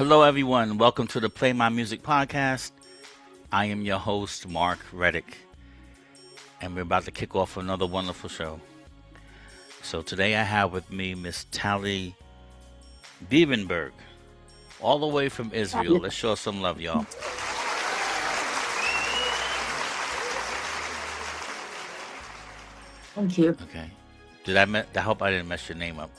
Hello, everyone. Welcome to the Play My Music podcast. I am your host, Mark Reddick, and we're about to kick off another wonderful show. So today I have with me Miss Tali Biebenberg, all the way from Israel. Let's show some love, y'all. Thank you. Okay. I hope I didn't mess your name up.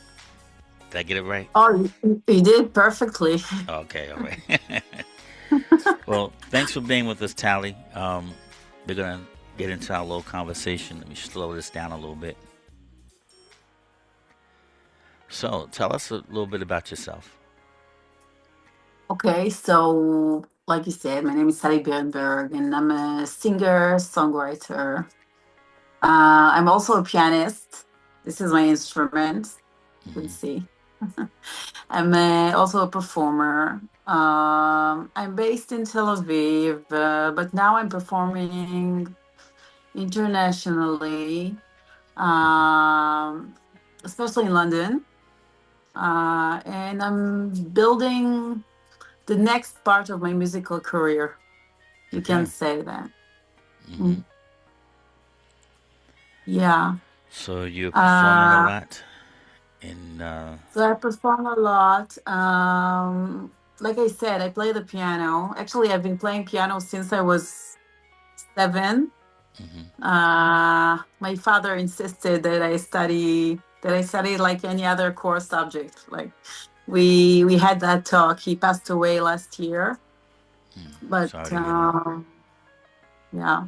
Did I get it right? Oh, you did perfectly. Okay, all right. Well, thanks for being with us, Tally. We're gonna get into our little conversation. Let me slow this down a little bit. So, tell us a little bit about yourself. Okay, so like you said, my name is Sally Birnberg, and I'm a singer, songwriter. I'm also a pianist. This is my instrument. You can Hmm. see. I'm also a performer. I'm based in Tel Aviv, but now I'm performing internationally, Hmm. um, especially in London. And I'm building the next part of my musical career. You can Okay. say that. Hmm. Mm, yeah. So you're performing a Uh, lot in. so I perform a lot. Like I said, I play the piano. Actually, I've been playing piano since I was 7. Hmm. My father insisted that I study like any other core subject. Like we had that talk. He passed away last year, but Sorry to hear that. yeah.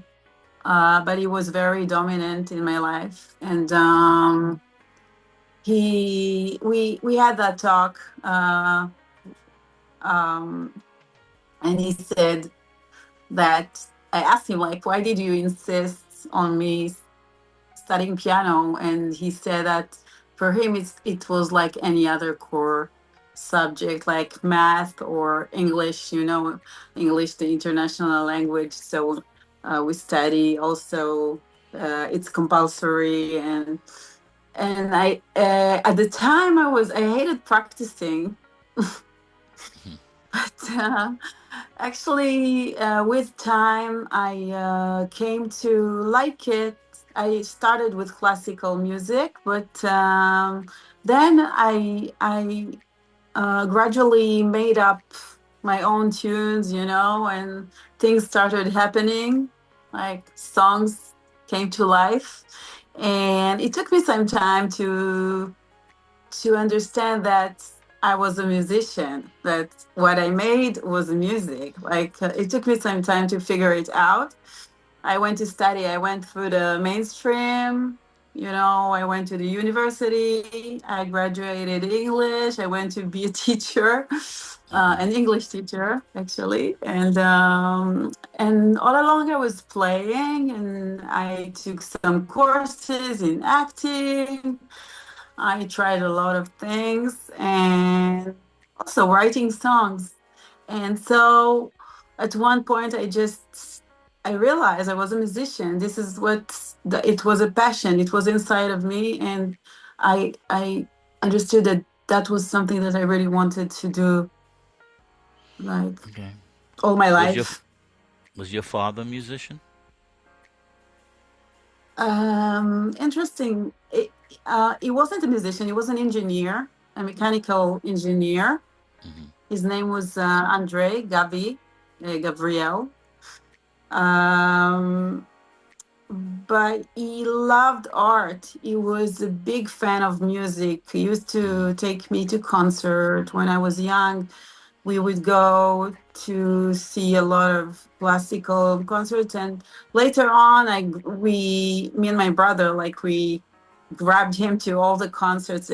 But he was very dominant in my life, and Hmm. we had that talk, um, and he said that I asked him like, why did you insist on me studying piano? And he said that for him it was like any other core subject, like math or English. English, the international language. So we study also. It's compulsory, and I at the time I hated practicing, Hmm. but actually with time I came to like it. I started with classical music, but then I gradually made up my own tunes, and things started happening, like songs came to life. And it took me some time to understand that I was a musician, that what I made was music. Like it took me some time to figure it out. I went to study, I went through the mainstream. I went to the university, I graduated English, I went to be a teacher, Hmm. an English teacher, actually. And all along I was playing, and I took some courses in acting. I tried a lot of things, and also writing songs. And so at one point, I realized I was a musician. This is it was a passion. It was inside of me. And I understood that that was something that I really wanted to do, like, Okay. all my Was your life. was your father a musician? Interesting. He wasn't a musician. He was an engineer, a mechanical engineer. Hmm. His name was Andre Gabriel. Um, but he loved art. He was a big fan of music. He used Hmm. to take me to concert when I was young. We would go to see a lot of classical concerts, and later on, me and my brother, like we grabbed him to all the concerts.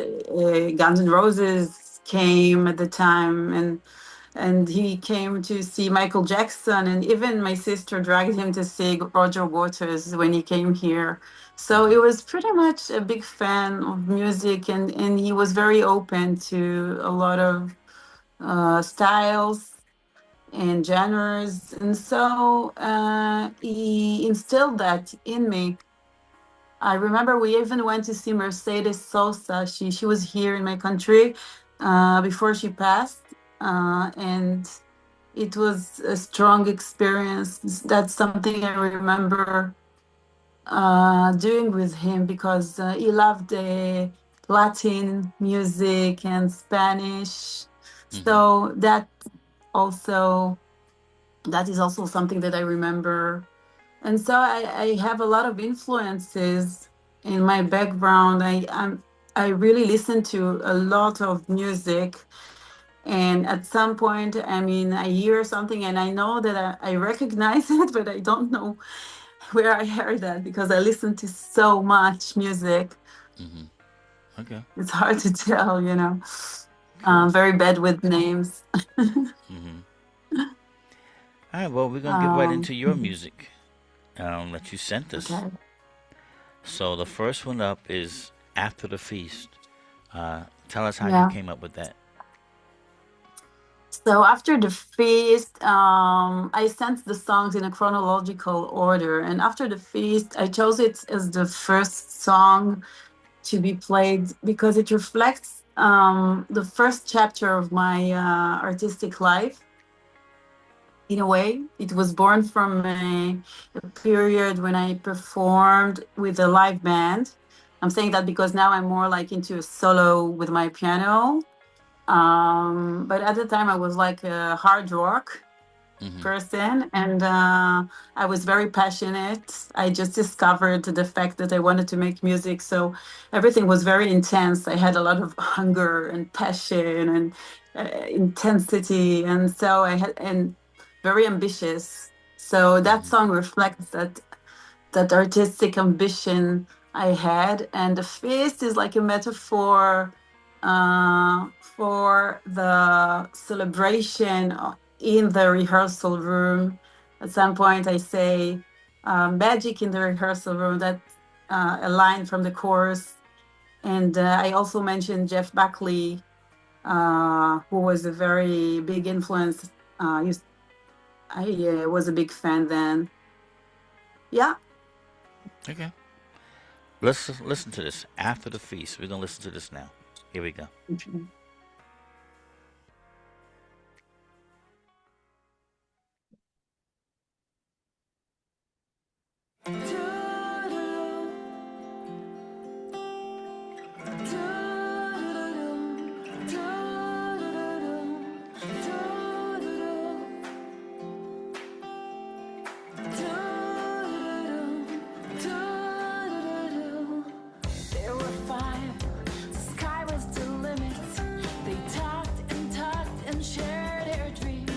Guns N' Roses came at the time, and he came to see Michael Jackson, and even my sister dragged him to see Roger Waters when he came here. So he Hmm. was pretty much a big fan of music, and he was very open to a lot of styles and genres. And so he instilled that in me. I remember we even went to see Mercedes Sosa. She was here in my country before she passed. and it was a strong experience. That's something I remember doing with him because he loved Latin music and Spanish. Mm-hmm. So also that is also something that I remember. And so I have a lot of influences in my background. I really listen to a lot of music. And at some point, I mean, I hear something and I know that I recognize it, but I don't know where I heard that because I listen to so much music. Mm-hmm. Okay. It's hard to tell, you know. Cool. Very bad with names. Mm-hmm. All right. Well, we're gonna get right into your Mhm. music that you sent us. Okay. So the first one up is After the Feast. Tell us how you Yeah. came up with that. So after the feast, I sent the songs in a chronological order. And after the feast, I chose it as the first song to be played because it reflects the first chapter of my artistic life. In a way, it was born from a period when I performed with a live band. I'm saying that because now I'm more like into a solo with my piano. But at the time, I was like a hard rock Mm-hmm. person, and I was very passionate. I just discovered the fact that I wanted to make music, so everything was very intense. I had a lot of hunger and passion and intensity, and so I had and very ambitious. So that Mm-hmm. song reflects that artistic ambition I had. And the feast is like a metaphor for the celebration in the rehearsal room. At some point, I say magic in the rehearsal room. That a line from the chorus. And I also mentioned Jeff Buckley, who was a very big influence. I was a big fan then. Yeah. Okay. Let's listen to this After the Feast. We're gonna listen to this now. Here we go. There were five, the sky was the limit. They talked and shared their dreams.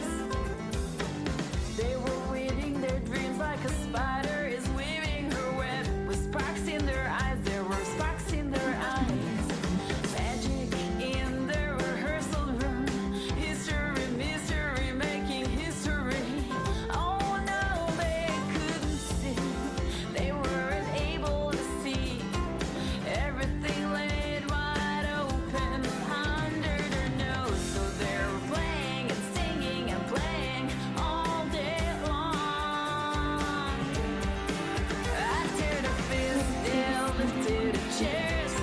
They were weaving their dreams like a spider is weaving her web. With sparks in their eyes, there were sparks in their eyes. Magic in the rehearsal room. History, mystery, making history. Oh no, they couldn't see. They weren't able to see. Everything laid wide open under their nose. So they were playing and singing and playing all day long. After the feast, they lifted the chairs.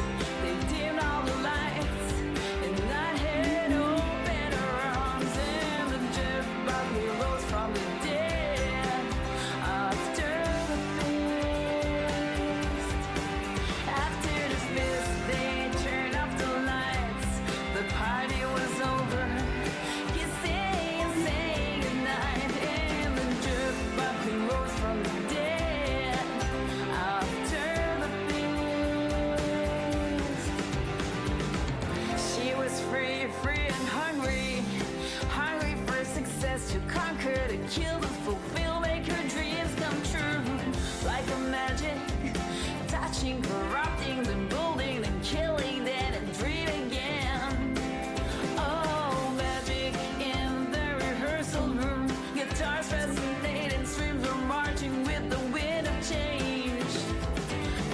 They dimmed all the lights. And night had opened her arms. And the Jeff Buckley rose from the dead. After the feast. After the feast, they turned off the lights. The party was over. Kissing and saying goodnight. And the Jeff Buckley rose from the dead. After the feast. She was free, free and hungry. Hungry for success to conquer, to kill, to fulfill, make her dreams come true. Like a magic, touching, corrupting, then building, then killing, then a dream again. Oh, magic in the rehearsal room. Guitars resonate and streams were marching with the wind of change.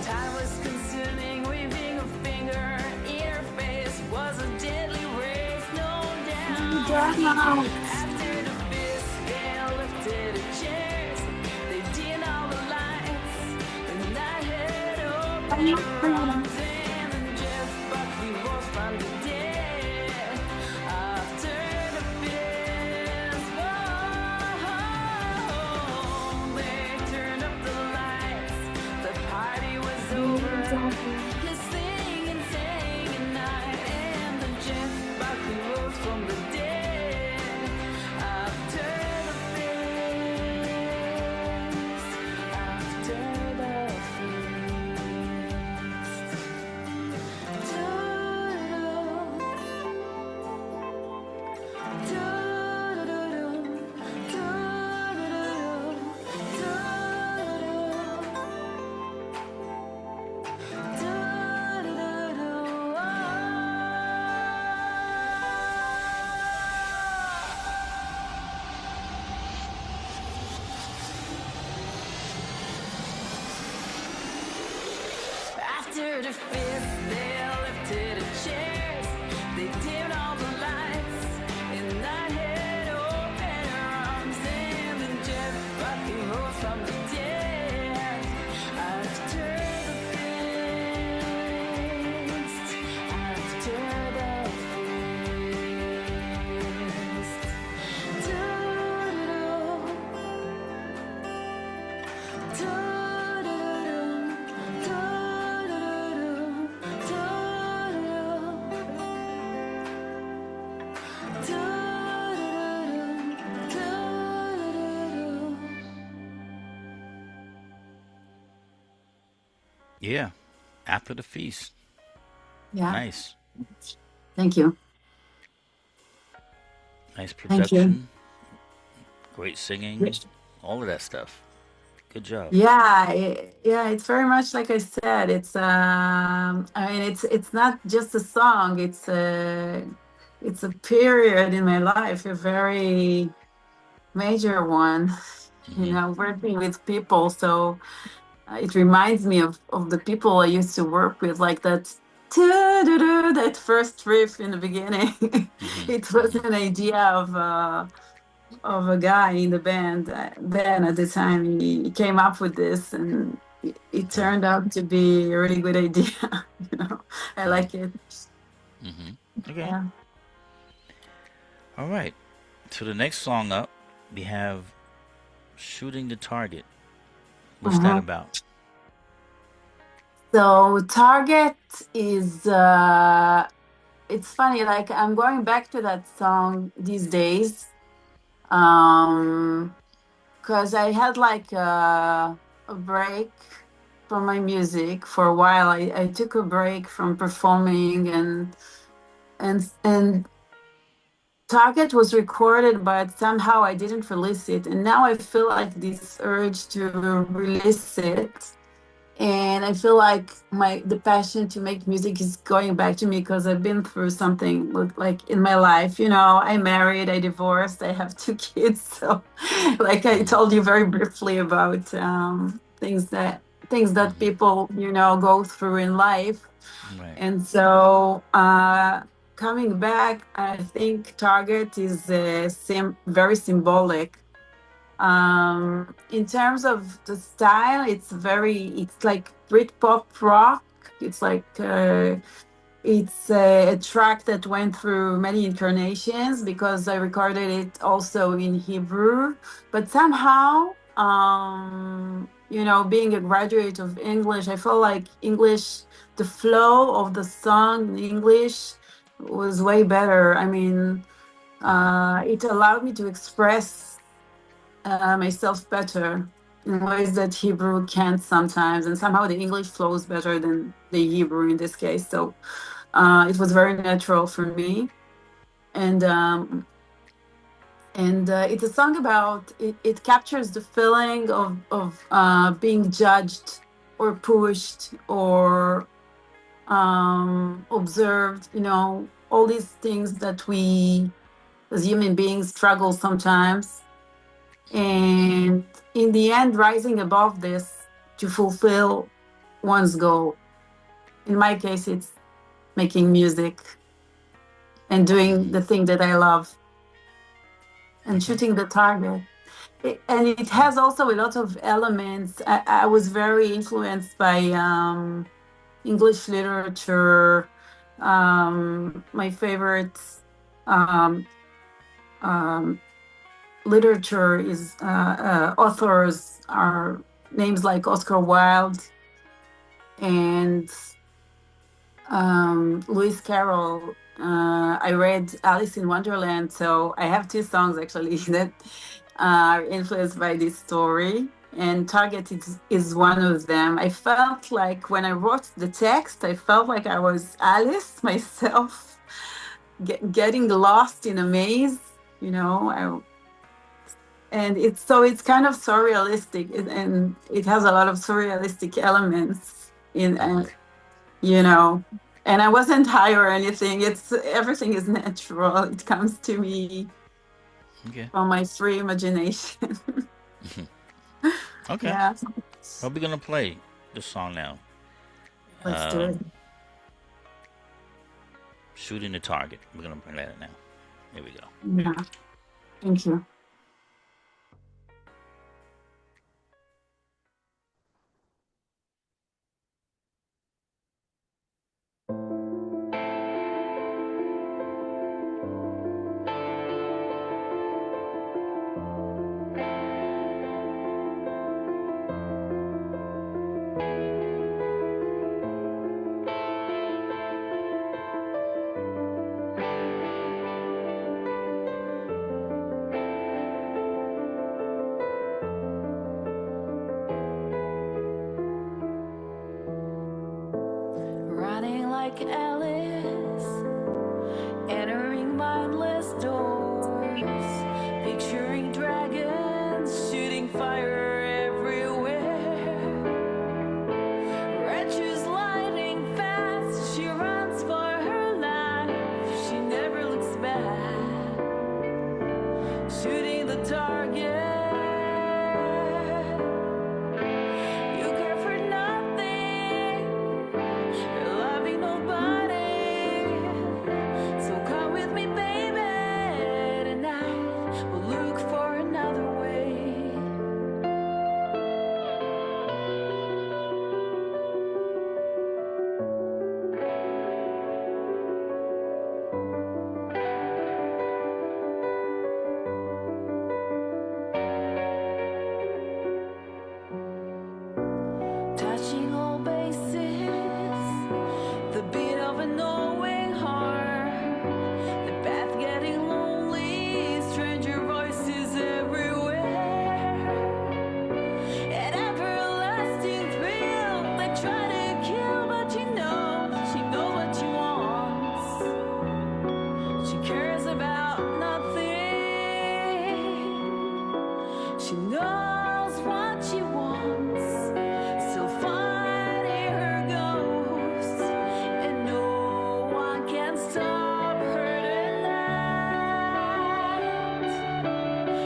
Time was consuming, weaving a finger in her face was a deadly race, no doubt. After the feast, they lifted the chairs. They dimmed all the lights. The night had opened her arms, and Jeff Buckley rose from the dead. After the their fists, they lifted chairs, they dimmed all the lights, and I had open arms, and then Jeff Buffy rose from the dead. After the feast, after the feast. Yeah. After the feast. Yeah. Nice. Thank you. Nice Thank you. production. Great singing. All of that stuff. Good job. Yeah, yeah, it's very much like I said. I mean, it's not just a song. It's a period in my life, a very major one. You Hmm. know, working with people. So it reminds me of the people I used to work with, like that. That first riff in the beginning. Hmm. It was Hmm. an idea of a guy in the band. Ben at the time he came up with this, and it Right. turned out to be a really good idea. You know, I Right. like it. Hmm. Okay. Yeah. All right. So the next song up, we have Shooting the Target. What's that Uh-huh. about? So Target is it's funny, like I'm going back to that song these days. Because I had like a break from my music for a while. I took a break from performing, and Target was recorded, but somehow I didn't release it. And now I feel like this urge to release it. And I feel like the passion to make music is going back to me because I've been through something like in my life. You know, I married, I divorced, I have two kids. So, like I Hmm. told you very briefly about things that Hmm. people go through in life. Right. And so coming back, I think Target is very symbolic. In terms of the style, it's like Britpop rock. It's like it's a track that went through many incarnations because I recorded it also in Hebrew. But somehow, being a graduate of English, I felt like English, the flow of the song in English was way better. I mean, Hmm. it allowed me to express myself better in ways that Hebrew can't sometimes, and somehow the English flows better than the Hebrew in this case. So it was very natural for me, and it's a song about it. It captures the feeling of being judged or pushed or observed. You know, all these things that we as human beings struggle sometimes. Hmm. And in the end, rising above this to fulfill one's goal. In my case, it's making music and doing Hmm. the thing that I love and Okay. shooting the target. And it Right. has also a lot of elements. I was very influenced by English literature. My favorite um, um, literature is authors are names like Oscar Wilde and Lewis Carroll. I read Alice in Wonderland, so I have two songs actually that are influenced by this story. And Target is one of them. I felt like when I wrote the text, I felt like I was Alice myself, getting lost in a maze. You know, and it's kind of surrealistic, and it has a lot of surrealistic elements in Hmm. you know and I wasn't high or anything. It's everything is natural. It comes to me Okay. from my free imagination. Okay. Yeah. Well, we're gonna play this song now. Let's do it. Um, Shooting the target. We're gonna play that now. Here we go. Yeah. Thank you. Running like Alice, entering mindless doors, picturing dragons, shooting fire everywhere. Red shoes lightning fast, she runs for her life, she never looks back, shooting the target. You care for nothing, you're loving nobody. So come with me, baby, tonight. We'll look for another way. Touching all bases, the beat of a knowing heart, the path getting lonely, stranger voices everywhere, an everlasting thrill. They try to kill, but she knows what she wants. She cares about nothing. She knows what she wants. Still fighting her ghost, and no one can stop her tonight.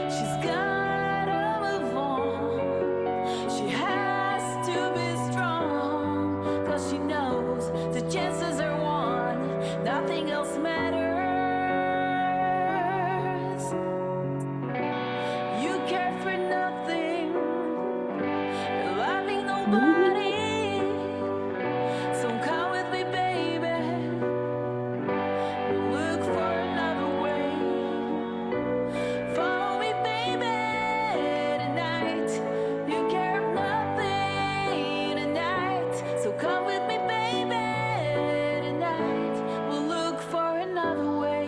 She's gotta move on. She has to be strong, 'cause she knows the chances are won. Nothing else matters. You care for nothing, you're loving nobody. So come with me, baby. We'll look for another way. Follow me, baby, tonight. You care of nothing tonight. So come with me, baby, tonight. We'll look for another way.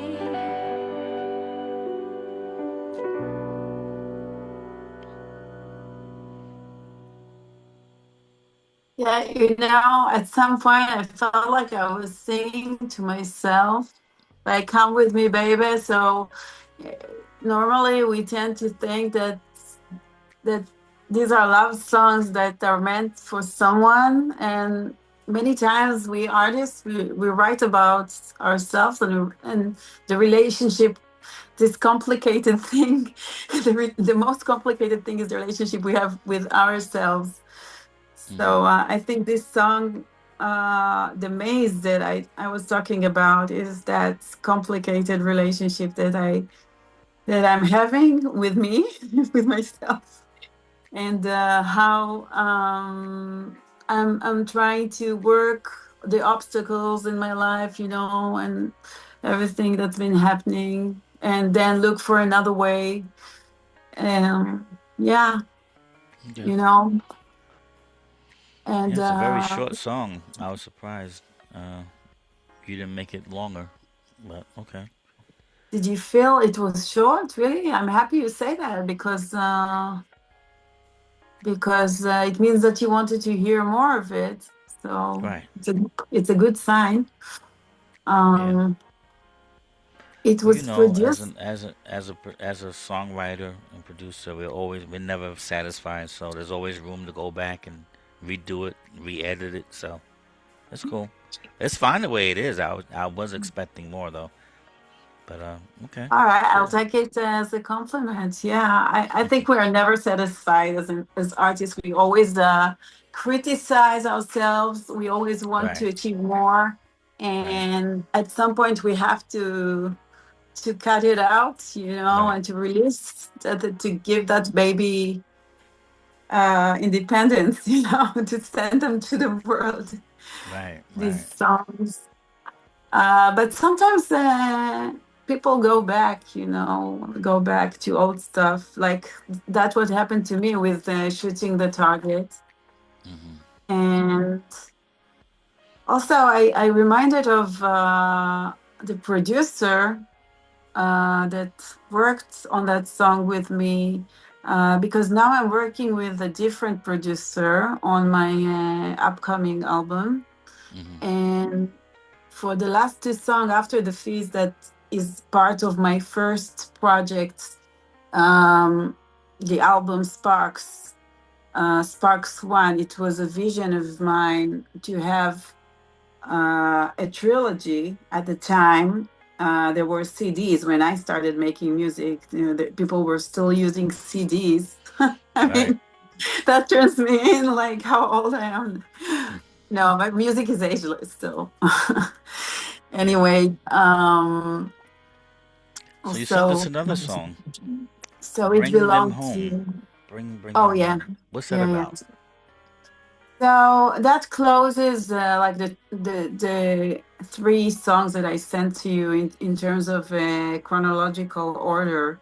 Yeah, at some point I felt like I was singing to myself, like, come with me, baby. So eh, normally we tend to think that these are love songs that are meant for someone, and many times we artists we write about ourselves and the relationship, this complicated thing. The most complicated thing is the relationship we have with ourselves. Hmm. So I think this song, the maze that I was talking about, is that complicated relationship that I'm having with me, with myself, and how I'm trying to work the obstacles in my life, and everything that's been happening, and then look for another way. Yeah, Yeah. you know, Yeah, and it's a very short song. I was surprised you didn't make it longer, but okay. did you feel it was short? Really, I'm happy you say that because it means that you wanted to hear more of it. So Right. it's a good sign. Yeah. Um, it Well, you was know, produced. as a songwriter and producer, we're never satisfied. So there's always room to go back and redo it, re-edit it. So it's cool. It's fine the way it is. I was expecting more though. But okay. All right, I'll Cool. take it as a compliment. Yeah, I think we are never satisfied as artists. We always criticize ourselves. We always want to Right. achieve more, Right. and at some point we have to cut it out, Right. and to release that, to give that baby independence, to send them to the world. Right. These Right. songs. But sometimes people go back to old stuff. Like that's what happened to me with shooting the target. Hmm. And also, I reminded of the producer that worked on that song with me. Because now I'm working with a different producer on my upcoming album. Hmm. And for the last two songs after the feast, that is part of my first project, um, the album Sparks One. It was a vision of mine to have a trilogy at the time. There were CDs when I started making music. People were still using CDs. I Right. mean, that turns me in like how old I am. Mm. No, but music is ageless still. Yeah. Anyway, So you sent us also, another song, so it "Bring Them belonged Home." to. Bring Oh them yeah, home. What's that yeah, yeah. about? So that closes like the three songs that I sent to you in terms of chronological order.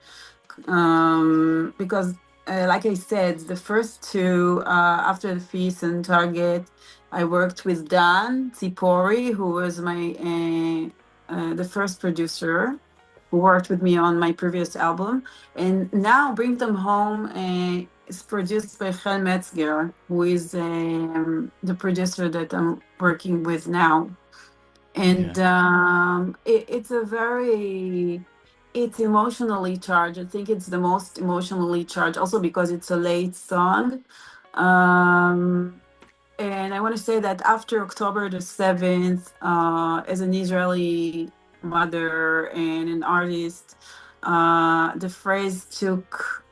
Because like I said, the first two, after the feast and target, I worked with Dan Zipori, who was the first producer who worked with me on my previous album. And now Bring Them Home is produced by Chen Metzger, who is the producer that I'm working with now. Yeah. And it's emotionally charged. I think it's the most emotionally charged, also because it's a late song. Um, and I want to say that after October the 7th, as an Israeli mother and an artist, the phrase took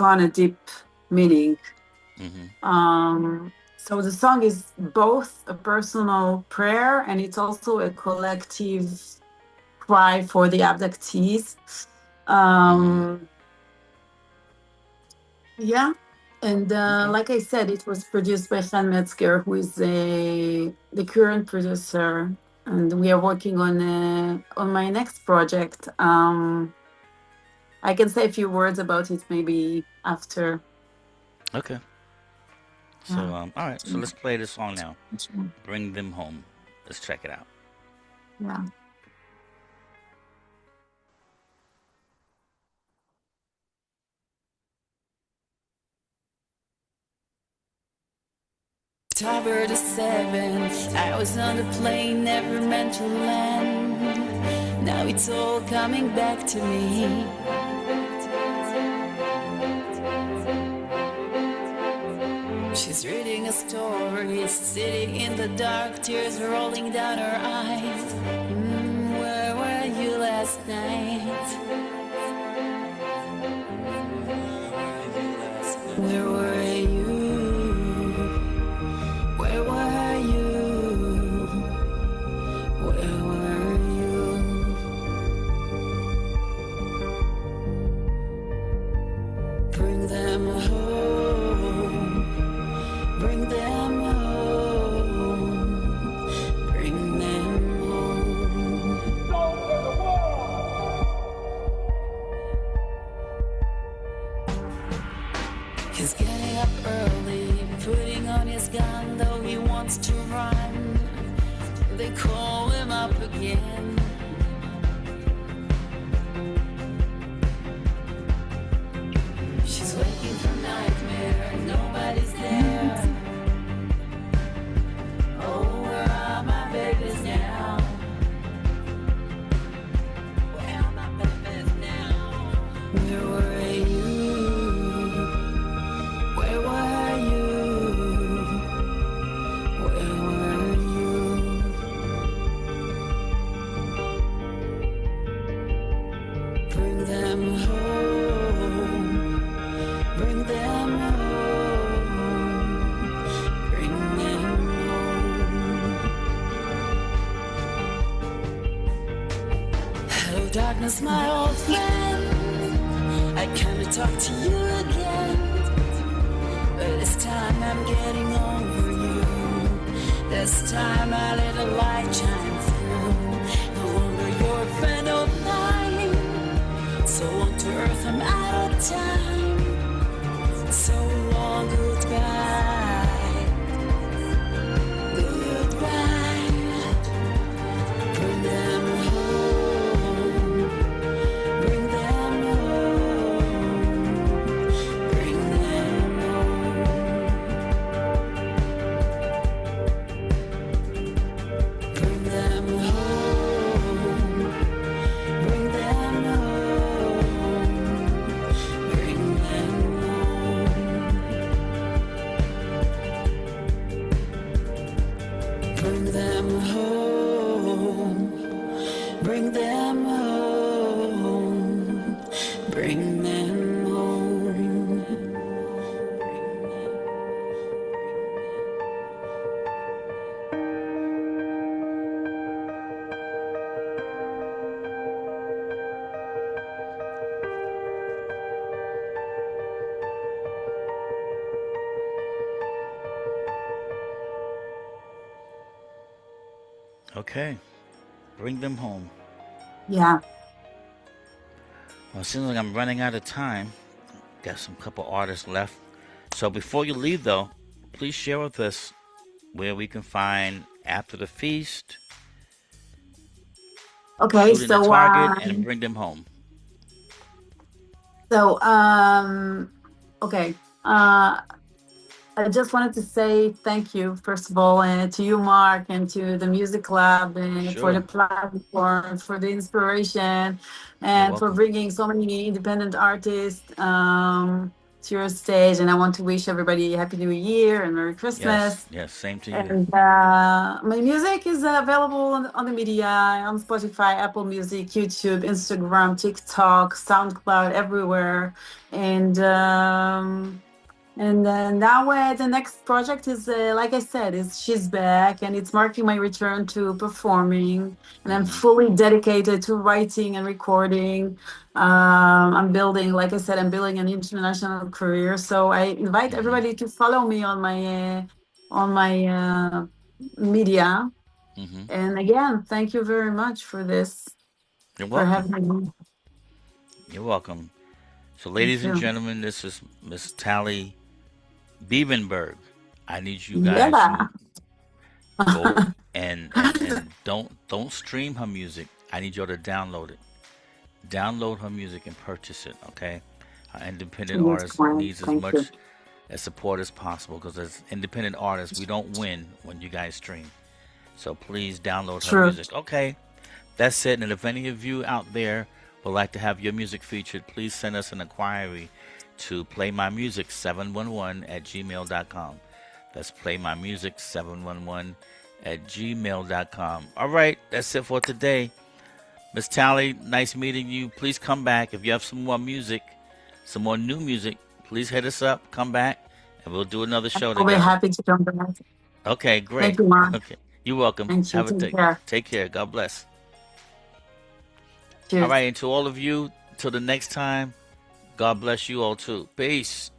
on a deep meaning. Hmm. So the song is both a personal prayer and it's also a collective cry for the abductees. Hmm. Um, yeah. And Okay. like I said, it was produced by Chen Metzger, who is the current producer. And we are working on my next project. I can say a few words about it maybe after. Okay. So Yeah. all right. So let's play this song now. "Bring Them Home." Let's check it out. Yeah. October the 7th, I was on the plane, never meant to land. Now it's all coming back to me. She's reading a story, sitting in the dark, tears rolling down her eyes. Where were you last night? Where were you? Where were you? Where were you? Bring them home. Bring them home. Bring them home. He's getting up early, putting on his gun, though he wants to run. They call him up again. She's waking from nightmare, nobody's there. Oh, where are my babies now? Where are my babies now? Where were you? Where were you? Where were you? Bring them home. Bring them home. Bring them home. Hello, darkness, my old friend. I came to talk to you again. But this time I'm getting over you. This time I let a light shine through. No longer your friend of mine. So on to earth, I'm out of time. So long, goodbye. Goodbye. Bring them home. Bring them home. Bring them home. Bring them home. Bring them home. Bring them home. Bring them home. Bring them home. Bring them home. Okay, bring them home. Yeah. Well, it seems like I'm running out of time. Got some couple artists left. So before you leave, though, please share with us where we can find After the Feast, Okay. Shooting the Target, and Bring Them Home. So, okay. I just wanted to say thank you, first of all, to you, Mark, and to the Music Lab, and for the Sure. platform, for the inspiration, You're and for welcome. bringing so many independent artists to your stage. And I want to wish everybody a Happy New Year and Merry Yes, Christmas. yes, same to you. And my music is available on the media, on Spotify, Apple Music, YouTube, Instagram, TikTok, SoundCloud, everywhere. And now the next project is, like I said, is She's Back, and it's marking my return to performing. And I'm fully dedicated to writing and recording. I'm building, like I said, I'm building an international career. So I invite everybody to follow me on my media. Mm-hmm. And again, thank you very much for this, You're for welcome. having me. You're welcome. So, Thank ladies and you. gentlemen, this is Miss Tali Biebenberg. I need you guys Yeah. to go and don't stream her music. I need y'all to download it. Download her music and purchase it. Okay. Our independent Yes, artist Gwen. needs as Thank you. much as support as possible because as independent artists, we don't win when you guys stream. So please download her True. music. Okay. That's it. And if any of you out there would like to have your music featured, please send us an inquiry to playmymusic711@gmail.com. That's playmymusic711@gmail.com. All right, that's it for today. Miss Tali, nice meeting you. Please come back. If you have some more music, some more new music, please hit us up. Come back, and we'll do another show I'll be together. happy to come back. Okay, Thank great. you, Mark. Okay, you're welcome. Thank you. Have a Take care. take care. God bless. All Cheers. right, and to all of you, till the next time, God bless you all too. Peace.